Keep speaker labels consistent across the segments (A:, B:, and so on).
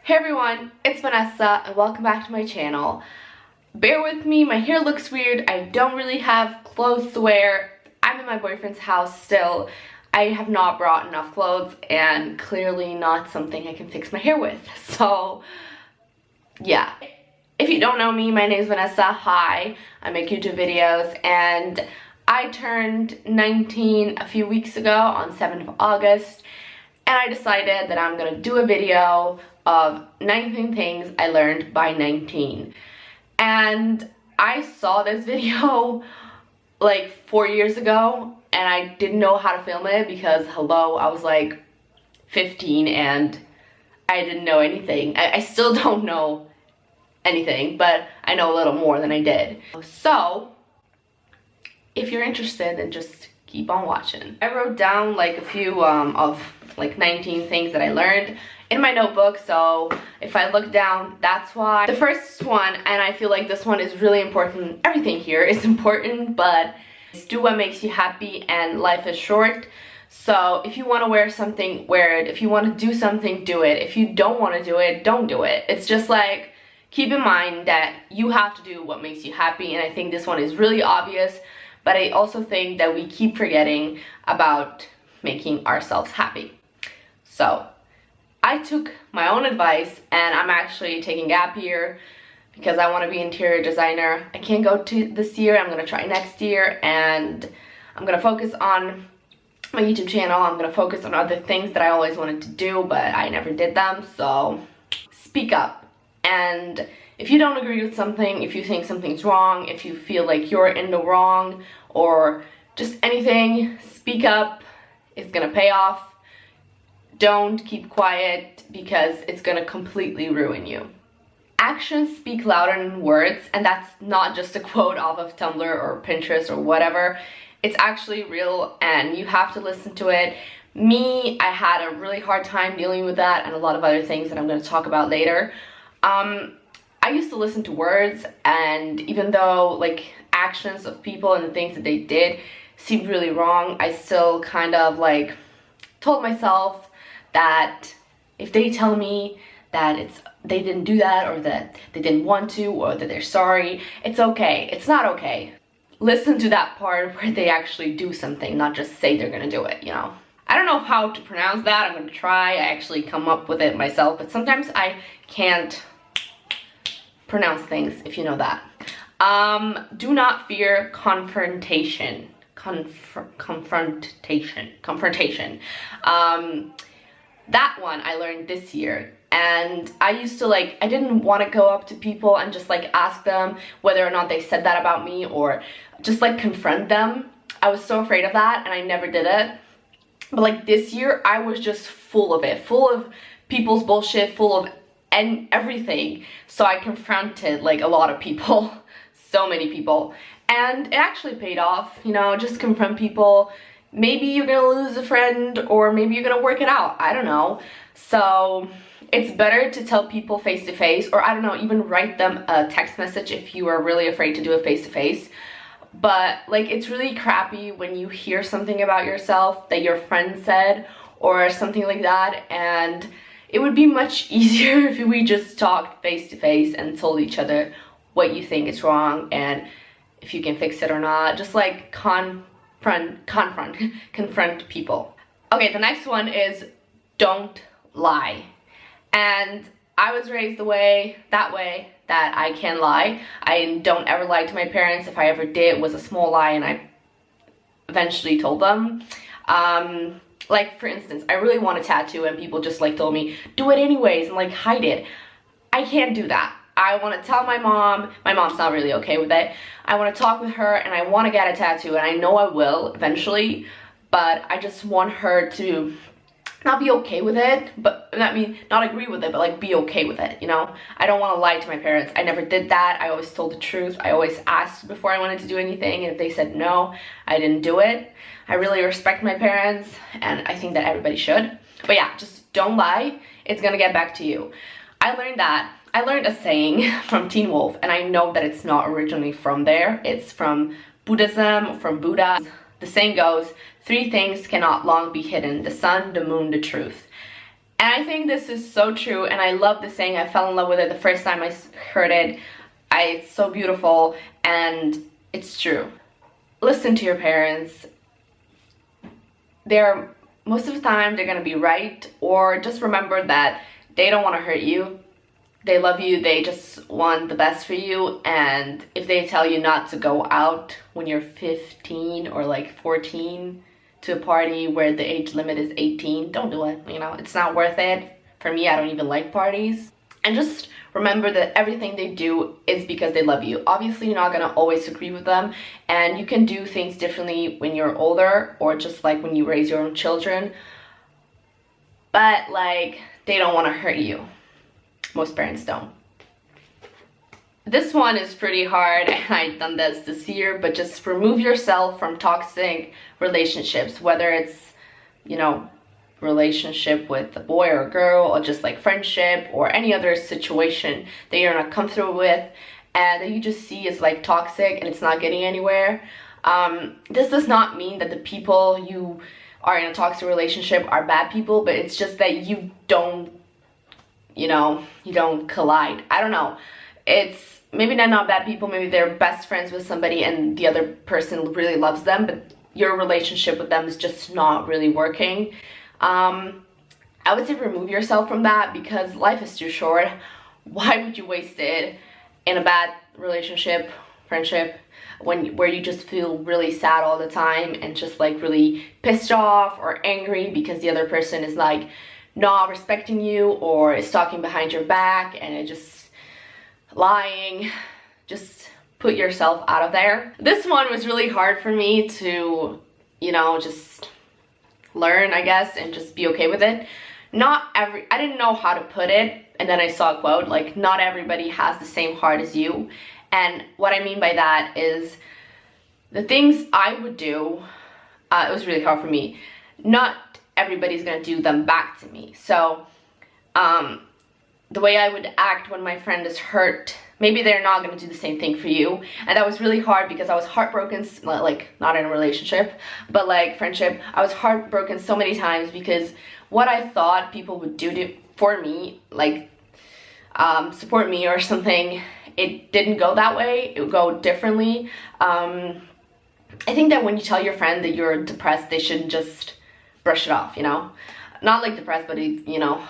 A: Hey everyone, it's Vanessa and welcome back to my channel. Bear with me, my hair looks weird, I don't really have clothes to wear. I'm in my boyfriend's house still. I have not brought enough clothes and clearly not something I can fix my hair with. So yeah. If you don't know me, my name is Vanessa. Hi, I make YouTube videos and I turned 19 a few weeks ago on 7th of August. And I decided that I'm gonna do a video of 19 things I learned by 19. And I saw this video like 4 years ago and I didn't know how to film it because hello, I was like 15 and I didn't know anything. I still don't know anything, but I know a little more than I did. So if you're interested, then just keep on watching. I wrote down like a few of like 19 things that I learned in my notebook, so if I look down, that's why. The first one, and I feel like this one is really important, everything here is important, but do what makes you happy and life is short. So if you want to wear something, wear it. If you want to do something, do it. If you don't want to do it, don't do it. It's just like, keep in mind that you have to do what makes you happy, and I think this one is really obvious, but I also think that we keep forgetting about making ourselves happy. So I took my own advice and I'm actually taking gap year because I want to be interior designer. I can't go to this year, I'm going to try next year, and I'm going to focus on my YouTube channel. I'm going to focus on other things that I always wanted to do but I never did them. So speak up, and if you don't agree with something, if you think something's wrong, if you feel like you're in the wrong or just anything, speak up. It's going to pay off. Don't keep quiet because it's gonna completely ruin you. Actions speak louder than words, and that's not just a quote off of Tumblr or Pinterest or whatever. It's actually real and you have to listen to it. Me, I had a really hard time dealing with that and a lot of other things that I'm gonna talk about later. I used to listen to words, and even though like actions of people and the things that they did seemed really wrong, I still kind of like told myself that if they tell me that they didn't do that, or that they didn't want to, or that they're sorry, it's okay. It's not okay. Listen to that part where they actually do something, not just say they're gonna do it, you know. I don't know how to pronounce that. I'm gonna try. I actually come up with it myself, but sometimes I can't pronounce things, if you know that. Do not fear confrontation. Confrontation. That one I learned this year, and I used to like, I didn't want to go up to people and just like ask them whether or not they said that about me, or just like confront them. I was so afraid of that and I never did it. But like this year I was just full of it, full of people's bullshit, full of everything. So I confronted like a lot of people, so many people, and it actually paid off, you know. Just confront people. Maybe you're gonna lose a friend, or maybe you're gonna work it out, I don't know. So it's better to tell people face to face, or I don't know, even write them a text message if you are really afraid to do a face to face. But like, it's really crappy when you hear something about yourself that your friend said or something like that, and it would be much easier if we just talked face to face and told each other what you think is wrong and if you can fix it or not. Just like confront people. Okay, the next one is don't lie. And I was raised that way that I can lie. I don't ever lie to my parents. If I ever did, it was a small lie and I eventually told them. Like for instance, I really want a tattoo and people just like told me do it anyways and like hide it. I can't do that. I want to tell my mom. My mom's not really okay with it. I want to talk with her and I want to get a tattoo, and I know I will eventually, but I just want her to not be okay with it, but I mean not agree with it, but like be okay with it, you know. I don't want to lie to my parents. I never did that. I always told the truth. I always asked before I wanted to do anything, and if they said no, I didn't do it. I really respect my parents, and I think that everybody should. But yeah, just don't lie. It's gonna get back to you. I learned a saying from Teen Wolf, and I know that it's not originally from there. It's from Buddhism, from Buddha. The saying goes, 3 things cannot long be hidden: the sun, the moon, the truth. And I think this is so true, and I love the saying. I fell in love with it the first time I heard it. It's so beautiful, and it's true. Listen to your parents. Most of the time they're gonna be right, or just remember that they don't want to hurt you. They love you, they just want the best for you, and if they tell you not to go out when you're 15 or like 14 to a party where the age limit is 18, don't do it. You know, it's not worth it. For me, I don't even like parties. And just remember that everything they do is because they love you. Obviously, you're not gonna always agree with them, and you can do things differently when you're older, or just like when you raise your own children. But like, they don't want to hurt you. Most parents don't. This one is pretty hard, and I've done this year, but just remove yourself from toxic relationships, whether it's, you know, relationship with a boy or a girl, or just like friendship or any other situation that you're not comfortable with and that you just see is like toxic and it's not getting anywhere. This does not mean that the people you are in a toxic relationship are bad people, but it's just that you don't, you know, you don't collide. I don't know. It's maybe they're not bad people, maybe they're best friends with somebody and the other person really loves them, but your relationship with them is just not really working. I would say remove yourself from that, because life is too short. Why would you waste it in a bad relationship, friendship, where you just feel really sad all the time and just like really pissed off or angry because the other person is like not respecting you or is talking behind your back and it just lying. Just put yourself out of there. This one was really hard for me to, you know, just learn, I guess, and just be okay with it. I didn't know how to put it, and then I saw a quote, like, not everybody has the same heart as you. And what I mean by that is the things I would do, it was really hard for me. Not everybody's gonna do them back to me. So the way I would act when my friend is hurt, maybe they're not going to do the same thing for you. And that was really hard because I was heartbroken, like not in a relationship, but like friendship. I was heartbroken so many times because what I thought people would do for me, like support me or something, it didn't go that way. It would go differently. I think that when you tell your friend that you're depressed, they shouldn't just brush it off, you know? Not like depressed, but you know,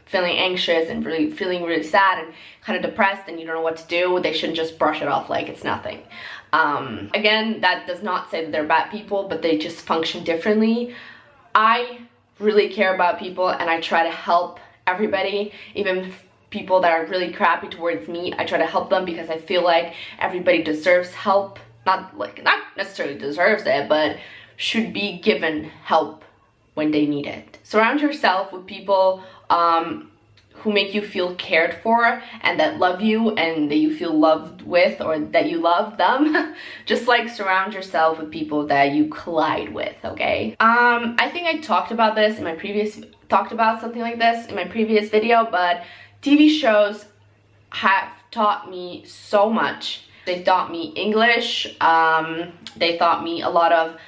A: feeling anxious and feeling really sad and kind of depressed and you don't know what to do. They shouldn't just brush it off like it's nothing. Again, that does not say that they're bad people, but they just function differently. I really care about people and I try to help everybody, even people that are really crappy towards me. I try to help them because I feel like everybody deserves help. Not necessarily deserves it, but should be given help when they need it. Surround yourself with people who make you feel cared for and that love you and that you feel loved with, or that you love them. Just like surround yourself with people that you collide with, okay? I think I talked about something like this in my previous video, but TV shows have taught me so much. They taught me English, they taught me a lot of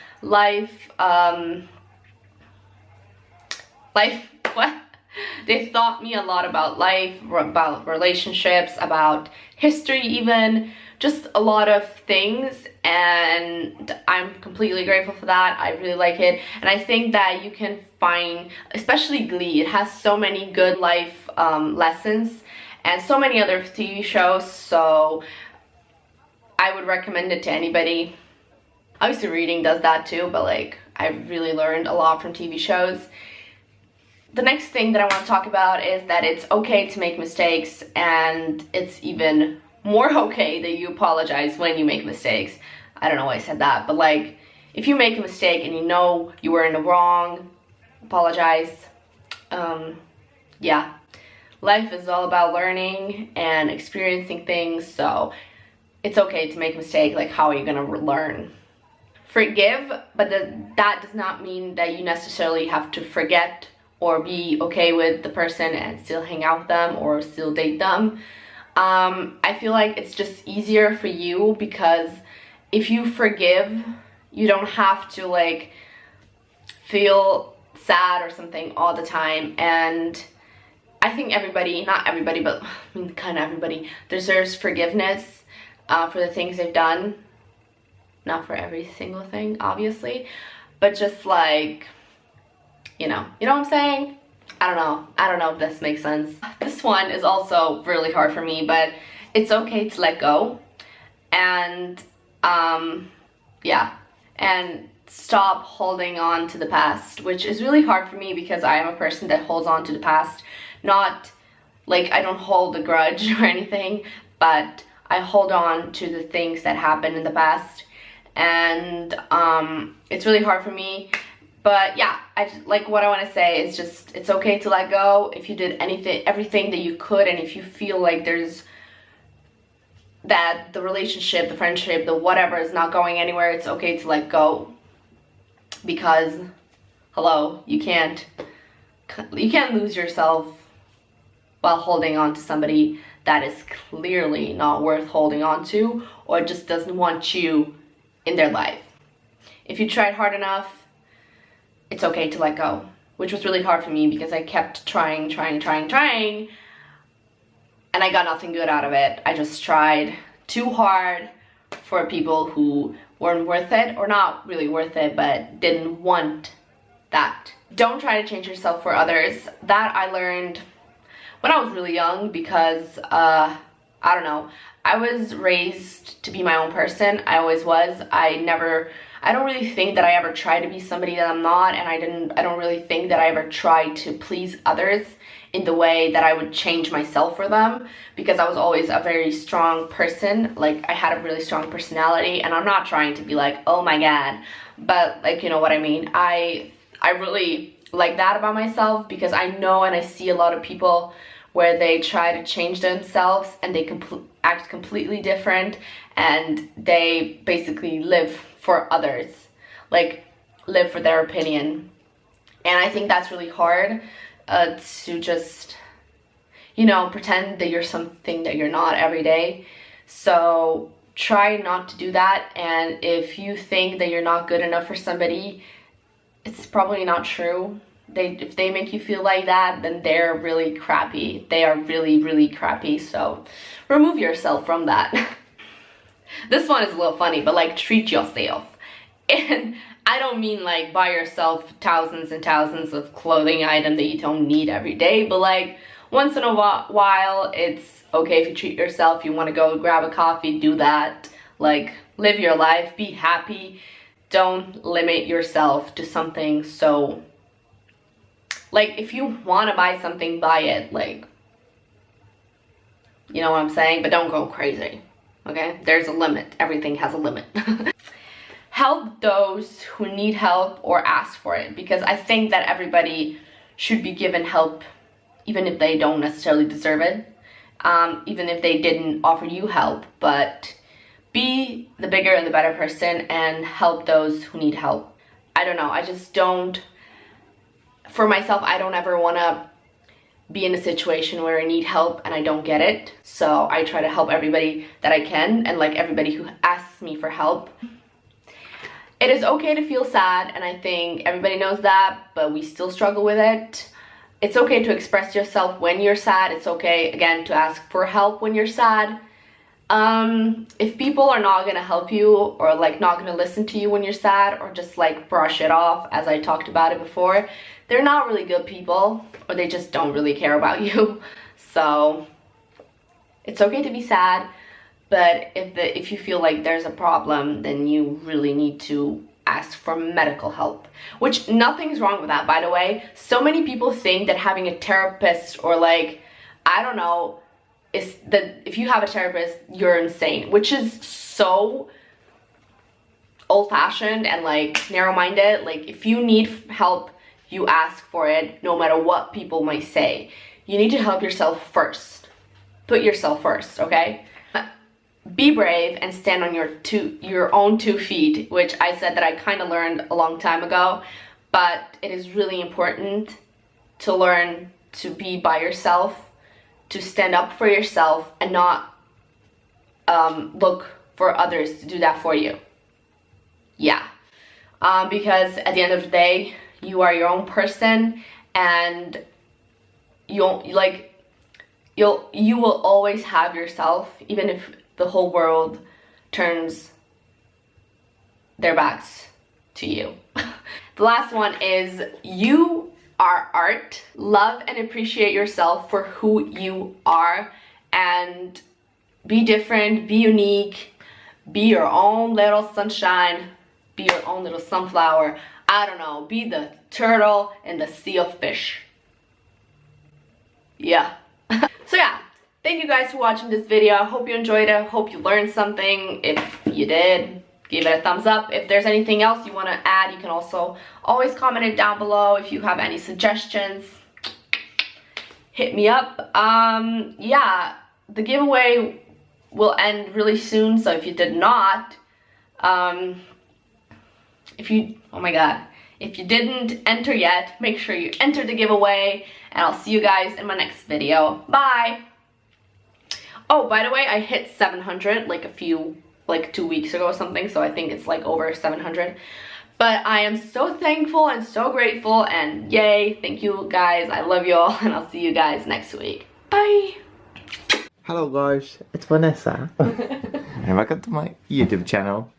A: They taught me a lot about life, about relationships, about history even, just a lot of things, and I'm completely grateful for that. I really like it, and I think that you can find, especially Glee, it has so many good life lessons and so many other TV shows, so I would recommend it to anybody. Obviously reading does that too, but like I've really learned a lot from TV shows. The next thing that I want to talk about is that it's okay to make mistakes, and it's even more okay that you apologize when you make mistakes. I don't know why I said that, but like if you make a mistake and you know you were in the wrong, apologize. Yeah, life is all about learning and experiencing things, so it's okay to make a mistake. Like, how are you gonna learn? Forgive, but that does not mean that you necessarily have to forget or be okay with the person and still hang out with them or still date them. I feel like it's just easier for you because if you forgive, you don't have to like feel sad or something all the time, and I think everybody, not everybody, but I mean kind of everybody, deserves forgiveness for the things they've done. Not for every single thing, obviously, but just like, you know what I'm saying? I don't know if this makes sense. This one is also really hard for me, but it's okay to let go, and yeah, and stop holding on to the past, which is really hard for me because I am a person that holds on to the past. Not like I don't hold a grudge or anything, but I hold on to the things that happened in the past, and it's really hard for me. But yeah, like what I want to say is just, it's okay to let go if you did everything that you could, and if you feel like that the relationship, the friendship, the whatever is not going anywhere, it's okay to let go. Because, hello, you can't lose yourself while holding on to somebody that is clearly not worth holding on to, or just doesn't want you in their life. If you tried hard enough, it's okay to let go, which was really hard for me because I kept trying, and I got nothing good out of it. I just tried too hard for people who weren't worth it, or not really worth it, but didn't want that. Don't try to change yourself for others. That I learned when I was really young because, I don't know, I was raised to be my own person. I always was. I don't really think that I ever tried to be somebody that I'm not, and I don't really think that I ever tried to please others in the way that I would change myself for them, because I was always a very strong person. Like, I had a really strong personality, and I'm not trying to be like, oh my god, but like, you know what I mean. I really like that about myself, because I know and I see a lot of people where they try to change themselves and they act completely different, and they basically live for others, like live for their opinion. And I think that's really hard, to just, you know, pretend that you're something that you're not every day. So try not to do that, and if you think that you're not good enough for somebody, it's probably not true. If they make you feel like that, then they're really crappy. They are really, really crappy. So remove yourself from that. This one is a little funny, but like, treat yourself. And I don't mean like buy yourself thousands and thousands of clothing items that you don't need every day, but like once in a while, it's okay if you treat yourself. You want to go grab a coffee, do that. Like, live your life, be happy. Don't limit yourself to something. So like, if you want to buy something, buy it. Like, you know what I'm saying? But don't go crazy, okay? There's a limit. Everything has a limit. Help those who need help or ask for it, because I think that everybody should be given help, even if they don't necessarily deserve it, even if they didn't offer you help. But be the bigger and the better person and help those who need help. I don't know, I just don't, for myself, I don't ever want to be in a situation where I need help and I don't get it. So I try to help everybody that I can, and like everybody who asks me for help. It is okay to feel sad, and I think everybody knows that, but we still struggle with it. It's okay to express yourself when you're sad. It's okay, again, to ask for help when you're sad. If people are not gonna help you, or like not gonna listen to you when you're sad, or just like brush it off, as I talked about it before, they're not really good people, or they just don't really care about you. So it's okay to be sad, but if you feel like there's a problem, then you really need to ask for medical help, which nothing's wrong with that, by the way. So many people think that having a therapist, or like, I don't know, is that if you have a therapist, you're insane, which is so old-fashioned and like narrow-minded. Like, if you need help, you ask for it, no matter what people might say. You need to help yourself first. Put yourself first, okay? Be brave and stand on your own 2 feet, which I said that I kind of learned a long time ago, but it is really important to learn to be by yourself, to stand up for yourself, and not look for others to do that for you. Yeah, because at the end of the day, You are your own person, and you will always have yourself, even if the whole world turns their backs to you. The last one is you are art. Love and appreciate yourself for who you are, and be different, be unique, be your own little sunshine, be your own little sunflower. I don't know, be the turtle in the sea of fish. Yeah. So yeah, thank you guys for watching this video. I hope you enjoyed it. I hope you learned something. If you did, give it a thumbs up. If there's anything else you want to add, you can also always comment it down below. If you have any suggestions, hit me up. Yeah, the giveaway will end really soon, so if you did not, oh my god, if you didn't enter yet, make sure you enter the giveaway, and I'll see you guys in my next video. Bye! Oh, by the way, I hit 700 like 2 weeks ago or something, so I think it's like over 700. But I am so thankful and so grateful, and yay, thank you guys, I love you all, and I'll see you guys next week. Bye!
B: Hello guys, it's Vanessa and welcome to my YouTube channel.